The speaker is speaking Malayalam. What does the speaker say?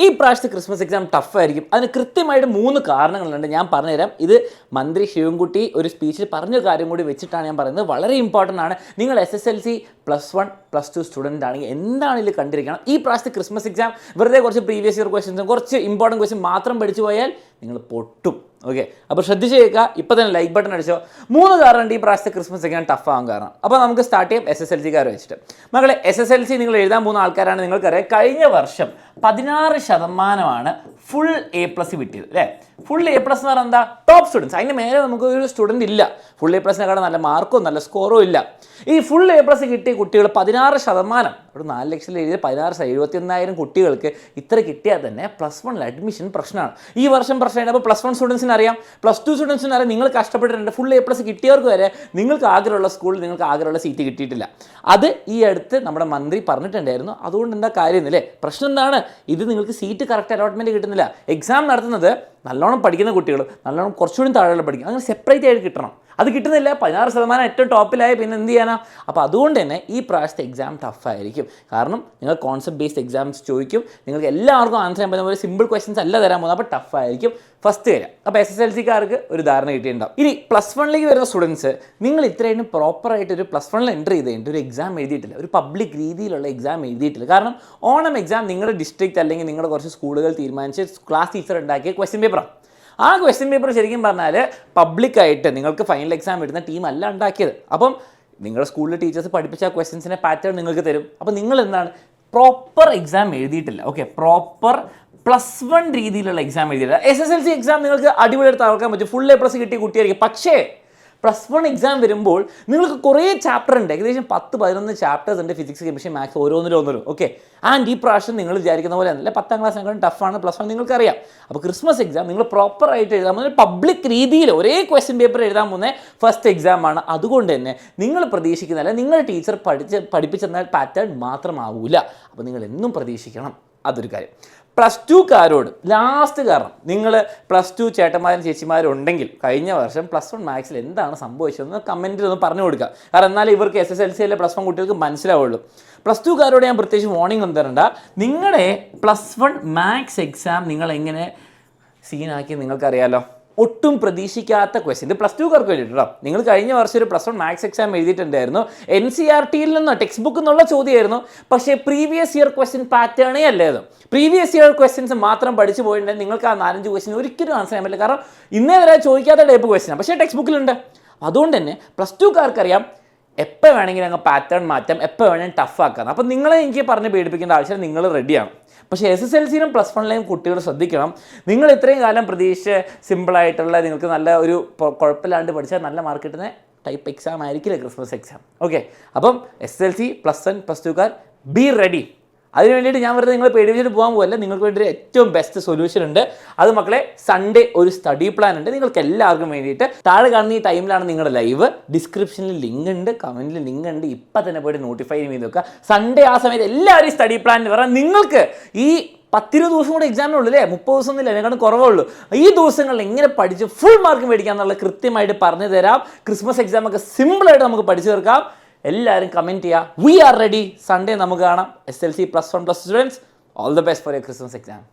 ഈ പ്രാവശ്യത്തെ ക്രിസ്മസ് എക്സാം ടഫായിരിക്കും. അതിന് കൃത്യമായിട്ട് 3 കാരണങ്ങളുണ്ട്. ഞാൻ പറഞ്ഞുതരാം. ഇത് മന്ത്രി ശിവൻകുട്ടി ഒരു സ്പീച്ചിൽ പറഞ്ഞ കാര്യം കൂടി വെച്ചിട്ടാണ് ഞാൻ പറയുന്നത്. വളരെ ഇമ്പോർട്ടൻ്റ് ആണ്. നിങ്ങൾ SSLC +1 +2 സ്റ്റുഡൻ്റ് ആണെങ്കിൽ എന്താണ് ഇതിൽ കണ്ടിരിക്കണം. ഈ പ്രാവശ്യത്തെ ക്രിസ്മസ് എക്സാം വെറുതെ കുറച്ച് പ്രീവിയസ് ഇയർ ക്വസ്റ്റ്യൻസും കുറച്ച് ഇമ്പോർട്ടൻറ്റ് ക്വസ്റ്റ്യൻ മാത്രം പഠിച്ചു പോയാൽ നിങ്ങൾ പൊട്ടും. ഓക്കെ, അപ്പോൾ ശ്രദ്ധിച്ച് കേൾക്കുക. ഇപ്പോൾ തന്നെ ലൈക്ക് ബട്ടൺ അടിച്ചോ. 3 കാരണം ഈ പ്രാവശ്യത്തെ ക്രിസ്മസ് എക്സാം ടഫ് ആകാൻ കാരണം. അപ്പോൾ നമുക്ക് സ്റ്റാർട്ട് ചെയ്യാം SSLCക്കാർ വെച്ചിട്ട്. മകളെ, SSLC നിങ്ങൾ എഴുതാൻ പോകുന്ന ആൾക്കാരാണ്. നിങ്ങൾക്കറിയാം കഴിഞ്ഞ വർഷം 16% ഫുൾ A+ കിട്ടിയത് അല്ലേ. ഫുൾ A+ എന്ന് പറഞ്ഞാൽ എന്താ, ടോപ്പ് സ്റ്റുഡൻസ്. അതിന് മേലെ നമുക്ക് ഒരു സ്റ്റുഡൻറ്റ് ഇല്ല. ഫുൾ A+നെക്കാളും നല്ല മാർക്കോ നല്ല സ്കോറോ ഇല്ല. ഈ ഫുൾ A+ കിട്ടിയ കുട്ടികൾ 16%, ഒരു 4 ലക്ഷം എഴുതിയ 16,71,000 കുട്ടികൾക്ക് ഇത്ര കിട്ടിയാൽ തന്നെ +1 അഡ്മിഷൻ പ്രശ്നമാണ്. ഈ വർഷം പ്രശ്നമാണ്. അപ്പോൾ +1 സ്റ്റുഡൻസിന് അറിയാം, +2 സ്റ്റുഡൻസിന് അറിയാം. നിങ്ങൾ കഷ്ടപ്പെട്ടിട്ടുണ്ട്. ഫുൾ A+ കിട്ടിയവർക്ക് വരെ നിങ്ങൾക്ക് ആഗ്രഹമുള്ള സ്കൂളിൽ നിങ്ങൾക്ക് ആഗ്രഹമുള്ള സീറ്റ് കിട്ടിയിട്ടില്ല. അത് ഈ അടുത്ത് നമ്മുടെ മന്ത്രി പറഞ്ഞിട്ടുണ്ടായിരുന്നു. അതുകൊണ്ട് എന്താ കാര്യം എന്നല്ലേ. പ്രശ്നം എന്താണ്, ഇത് നിങ്ങൾക്ക് സീറ്റ് കറക്റ്റ് അലോട്ട്മെൻറ്റ് കിട്ടുന്നില്ല. എക്സാം നടത്തുന്നത് നല്ലോണം പഠിക്കുന്ന കുട്ടികൾ, നല്ലോണം കുറച്ചുകൂടി താഴെയുള്ള പഠിക്കും, അങ്ങനെ സെപ്പറേറ്റ് ആയിട്ട് കിട്ടണം. അത് കിട്ടുന്നില്ല. 16% ഏറ്റവും ടോപ്പിലായ പിന്നെ എന്ത് ചെയ്യാനാ. അപ്പോൾ അതുകൊണ്ട് തന്നെ ഈ പ്രാവശ്യത്തെ എക്സാം ടഫായിരിക്കും. കാരണം നിങ്ങൾ കോൺസെപ്റ്റ് ബേസ്ഡ് എക്സാംസ് ചോദിക്കും. നിങ്ങൾക്ക് എല്ലാവർക്കും ആൻസർ ചെയ്യാൻ പറ്റുന്ന പോലെ സിമ്പിൾ ക്വസ്റ്റ്യൻസ് അല്ല തരാൻ പോകുന്നത്. അപ്പോൾ ടഫായിരിക്കും ഫസ്റ്റ് വരിക. അപ്പോൾ SSLCക്കാർക്ക് ഒരു ധാരണ കിട്ടിയിട്ടുണ്ടാവും. ഇനി +1ലേക്ക് വരുന്ന സ്റ്റുഡൻസ്, നിങ്ങൾ ഇത്രയും പ്രോപ്പറായിട്ട് ഒരു +1 എൻ്റർ ചെയ്ത് കഴിഞ്ഞിട്ട് ഒരു എക്സാം എഴുതിയിട്ടില്ല, ഒരു പബ്ലിക് രീതിയിലുള്ള എക്സാം എഴുതിയിട്ടില്ല. കാരണം ഓണം എക്സാം നിങ്ങളുടെ ഡിസ്ട്രിക്റ്റ് അല്ലെങ്കിൽ നിങ്ങളുടെ കുറച്ച് സ്കൂളുകൾ തീരുമാനിച്ച് ക്ലാസ് ടീച്ചർ ഉണ്ടാക്കിയ ക്വസ്റ്റ്യൻ പേപ്പറാണ്. ആ ക്വസ്റ്റ്യൻ പേപ്പർ ശരിക്കും പറഞ്ഞാൽ പബ്ലിക്കായിട്ട് നിങ്ങൾക്ക് ഫൈനൽ എക്സാം എഴുതുന്ന ടീമല്ല ഉണ്ടാക്കിയത്. അപ്പം നിങ്ങളുടെ സ്കൂളിലെ ടീച്ചേഴ്സ് പഠിപ്പിച്ച ആ ക്വസ്റ്റ്യൻസിൻ്റെ പാറ്റേൺ നിങ്ങൾക്ക് തരും. അപ്പോൾ നിങ്ങൾ എന്താണ് പ്രോപ്പർ എക്സാം എഴുതിയിട്ടില്ല. ഓക്കെ, പ്രോപ്പർ +1 രീതിയിലുള്ള എക്സാം എഴുതിയിട്ടില്ല. SSLC എക്സാം നിങ്ങൾക്ക് അടിപൊളിയായിട്ട് തകർക്കാൻ പറ്റും. ഫുൾ A+ കിട്ടിയ കുട്ടിയായിരിക്കും. പക്ഷേ +1 എക്സാം വരുമ്പോൾ നിങ്ങൾക്ക് കുറേ ചാപ്റ്റർ ഉണ്ട്. ഏകദേശം 10-11 ചാപ്റ്റേഴ്സ് ഉണ്ട്. ഫിസിക്സ്, കെമിസ്ട്രി, മാത്സ് ഓരോന്നിലും. ഓക്കെ, ആൻഡ് ഈ പ്രാവശ്യം നിങ്ങൾ വിചാരിക്കുന്ന പോലെ അല്ല. 10ാം ക്ലാസ്സിനെക്കാളും ടഫാണ് +1, നിങ്ങൾക്കറിയാം. അപ്പോൾ ക്രിസ്മസ് എക്സാം നിങ്ങൾ പ്രോപ്പറായിട്ട് എഴുതാൻ പോകുന്നത് പബ്ലിക് രീതിയിൽ ഒരേ ക്വസ്റ്റ്യൻ പേപ്പർ എഴുതാൻ പോകുന്ന ഫസ്റ്റ് എക്സാമാണ്. അതുകൊണ്ട് തന്നെ നിങ്ങൾ പ്രതീക്ഷിക്കുന്നില്ല, നിങ്ങളുടെ ടീച്ചർ പഠിപ്പിച്ചെന്ന പാറ്റേൺ മാത്രമാവില്ല. അപ്പോൾ നിങ്ങൾ എന്നും പ്രതീക്ഷിക്കണം. അതൊരു കാര്യം. +2കാരോട് ലാസ്റ്റ് കാരണം, നിങ്ങൾ +2 ചേട്ടന്മാരും ചേച്ചിമാരും ഉണ്ടെങ്കിൽ കഴിഞ്ഞ വർഷം +1 മാത്സിൽ എന്താണ് സംഭവിച്ചതെന്ന് കമൻറ്റിൽ ഒന്ന് പറഞ്ഞു കൊടുക്കുക. കാരണം എന്നാലും ഇവർക്ക് SSLCയിലെ +1 കുട്ടികൾക്ക് മനസ്സിലാവുള്ളൂ. +2കാരോട് ഞാൻ പ്രത്യേകിച്ച് വാർണിംഗ് ഒന്നും തരണ്ട. നിങ്ങളുടെ +1 മാത്സ് എക്സാം നിങ്ങൾ എങ്ങനെ സീനാക്കി നിങ്ങൾക്കറിയാലോ. ഒട്ടും പ്രതീക്ഷിക്കാത്ത ക്വസ്റ്റ്യൻ. ഇത് +2കാർക്ക് വേണ്ടിയിട്ടോ. നിങ്ങൾ കഴിഞ്ഞ വർഷം ഒരു +1 മാത്സ് എക്സാം എഴുതിയിട്ടുണ്ടായിരുന്നു. NCERTയിൽ നിന്നോ ടെക്സ്റ്റ് ബുക്കിൽ നിന്നുള്ള ചോദ്യമായിരുന്നു. പക്ഷേ പ്രീവിയസ് ഇയർ ക്വസ്റ്റ്യൻ പാറ്റേണേ അല്ലായിരുന്നു. പ്രീവിയസ് ഇയർ ക്വസ്റ്റ്യൻസ് മാത്രം പഠിച്ചു പോയിട്ടുണ്ടെങ്കിൽ നിങ്ങൾക്ക് ആ 4-5 ക്വസ്റ്റ്യൻ ഒരിക്കലും ആൻസർ ചെയ്യാൻ പറ്റില്ല. കാരണം ഇന്നേ വരെ ചോദിക്കാത്ത ടൈപ്പ് ക്വസ്റ്റ്യൻ, പക്ഷേ ടെക്സ്റ്റ് ബുക്കിലുണ്ട്. അതുകൊണ്ട് തന്നെ +2കാർക്കറിയാം എപ്പോൾ വേണമെങ്കിലും അങ്ങ് പാറ്റേൺ മാറ്റാം, എപ്പോൾ വേണമെങ്കിൽ ടഫാക്കാം. അപ്പം നിങ്ങളെ എനിക്ക് പറഞ്ഞ് പേടിപ്പിക്കേണ്ട ആവശ്യം, നിങ്ങൾ റെഡിയാണ്. പക്ഷേ SSLCയിലും +1ലെയും കുട്ടികൾ ശ്രദ്ധിക്കണം. നിങ്ങൾ ഇത്രയും കാലം പ്രതീക്ഷിച്ച് സിമ്പിളായിട്ടുള്ള നിങ്ങൾക്ക് നല്ല ഒരു കുഴപ്പമില്ലാണ്ട് പഠിച്ചാൽ നല്ല മാർക്ക് കിട്ടുന്ന ടൈപ്പ് എക്സാം ആയിരിക്കില്ല ക്രിസ്മസ് എക്സാം. ഓക്കെ, അപ്പം SSLC +1 +2കാർ ബി റെഡി. അതിന് വേണ്ടിയിട്ട് ഞാൻ വെറുതെ നിങ്ങൾ പേടിപ്പിച്ചിട്ട് പോകാൻ പോകല്ല. നിങ്ങൾക്ക് വേണ്ടി ഏറ്റവും ബെസ്റ്റ് സൊല്യൂഷൻ ഉണ്ട്. അത് മക്കളെ, സൺഡേ ഒരു സ്റ്റഡി പ്ലാൻ ഉണ്ട് നിങ്ങൾക്ക് എല്ലാവർക്കും വേണ്ടിയിട്ട്. താഴെ കാണുന്ന ഈ ടൈമിലാണ് നിങ്ങളുടെ ലൈവ്. ഡിസ്ക്രിപ്ഷനിൽ ലിങ്ക് ഉണ്ട്, കമൻറ്റിൽ ലിങ്ക് ഉണ്ട്. ഇപ്പം തന്നെ പോയിട്ട് നോട്ടിഫൈ ചെയ്ത് വെക്കുക. സൺഡേ ആ സമയത്ത് എല്ലാവരും സ്റ്റഡി പ്ലാൻ പറഞ്ഞാൽ നിങ്ങൾക്ക് ഈ 10-20 ദിവസം കൂടെ എക്സാമിനുള്ളൂ അല്ലേ, 30 ദിവസം ഒന്നുമില്ല, അതിനെക്കാളും കുറവേ ഉള്ളൂ. ഈ ദിവസങ്ങളിൽ എങ്ങനെ പഠിച്ച് ഫുൾ മാർക്ക് മേടിക്കാമെന്നുള്ള കൃത്യമായിട്ട് പറഞ്ഞു തരാം. ക്രിസ്മസ് എക്സാമൊക്കെ സിമ്പിളായിട്ട് നമുക്ക് പഠിച്ചു തീർക്കാം. എല്ലാവരും കമൻറ്റ് ചെയ്യുക. V are ready. സൺഡേ നമുക്ക് കാണാം. SSLC +1 +2 students, all the best for your Christmas exam.